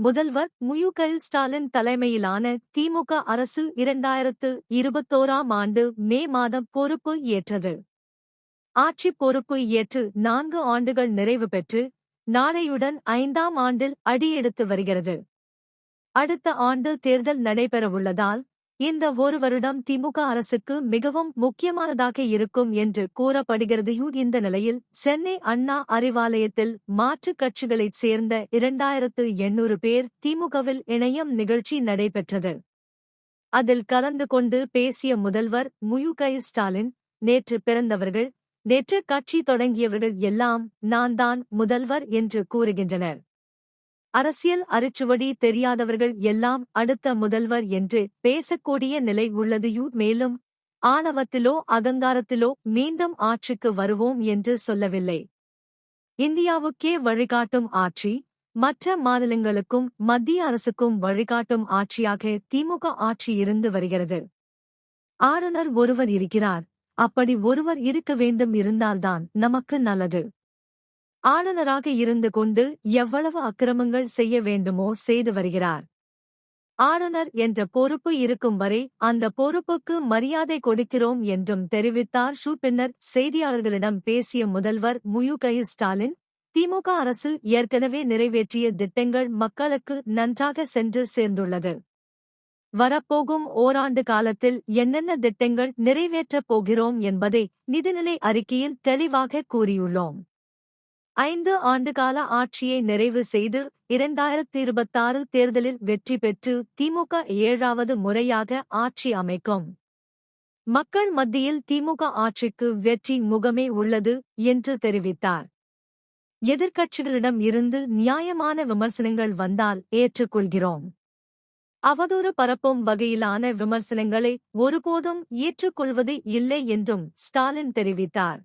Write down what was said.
முதல்வர் மு.க. ஸ்டாலின் தலைமையிலான திமுக அரசு 2021ஆம் ஆண்டு மே மாதம் பொறுப்பு ஏற்றது. ஆட்சி பொறுப்பு ஏற்று 4 ஆண்டுகள் நிறைவு பெற்று, நாளையுடன் 5ஆம் ஆண்டில் அடியெடுத்து வருகிறது. அடுத்த ஆண்டு தேர்தல் நடைபெறவுள்ளதால், இந்த ஒரு வருடம் திமுக அரசுக்கு மிகவும் முக்கியமானதாக இருக்கும் என்று கூறப்படுகிறது. இந்த நிலையில் சென்னை அண்ணா அறிவாலயத்தில் மாற்றுக் கட்சிகளைச் சேர்ந்த 2800 பேர் திமுகவில் இணையும் நிகழ்ச்சி நடைபெற்றது. அதில் கலந்து கொண்டு பேசிய முதல்வர் மு.க. ஸ்டாலின், நேற்று பிறந்தவர்கள், நேற்று கட்சி தொடங்கியவர்கள் எல்லாம் நான் தான் முதல்வர் என்று கூறுகின்றனர். அரசியல் அரிச்சுவடி தெரியாதவர்கள் எல்லாம் அடுத்த முதல்வர் என்று பேசக்கூடிய நிலை உள்ளது. மேலும் ஆணவத்திலோ அகங்காரத்திலோ மீண்டும் ஆட்சிக்கு வருவோம் என்று சொல்லவில்லை. இந்தியாவுக்கே வழிகாட்டும் ஆட்சி, மற்ற மாநிலங்களுக்கும் மத்திய அரசுக்கும் வழிகாட்டும் ஆட்சியாக திமுக ஆட்சி இருந்து வருகிறது. ஆளுநர் ஒருவர் இருக்கிறார். அப்படி ஒருவர் இருக்க வேண்டும். இருந்தால்தான் நமக்கு நல்லது. ஆளுநராக இருந்து கொண்டு எவ்வளவு அக்கிரமங்கள் செய்ய வேண்டுமோ செய்து வருகிறார். ஆளுநர் என்ற பொறுப்பு இருக்கும் வரை அந்த பொறுப்புக்கு மரியாதை கொடுக்கிறோம் என்றும் தெரிவித்தார். பின்னர் செய்தியாளர்களிடம் பேசிய முதல்வர் மு.க. ஸ்டாலின், திமுக அரசு ஏற்கனவே நிறைவேற்றிய திட்டங்கள் மக்களுக்கு நன்றாக சென்று சேர்ந்துள்ளது. வரப்போகும் ஓராண்டு காலத்தில் என்னென்ன திட்டங்கள் நிறைவேற்றப் போகிறோம் என்பதை நிதிநிலை அறிக்கையில் தெளிவாக கூறியுள்ளோம். 5 ஆண்டுகால ஆட்சியை நிறைவு செய்து 2026 தேர்தலில் வெற்றி பெற்று திமுக 7வது முறையாக ஆட்சி அமைக்கும். மக்கள் மத்தியில் திமுக ஆட்சிக்கு வெற்றி முகமே உள்ளது என்று தெரிவித்தார். எதிர்க்கட்சிகளிடம் இருந்து நியாயமான விமர்சனங்கள் வந்தால் ஏற்றுக்கொள்கிறோம். அவதூறு பரப்பும் வகையிலான விமர்சனங்களை ஒருபோதும் ஏற்றுக்கொள்வது இல்லை என்றும் ஸ்டாலின் தெரிவித்தார்.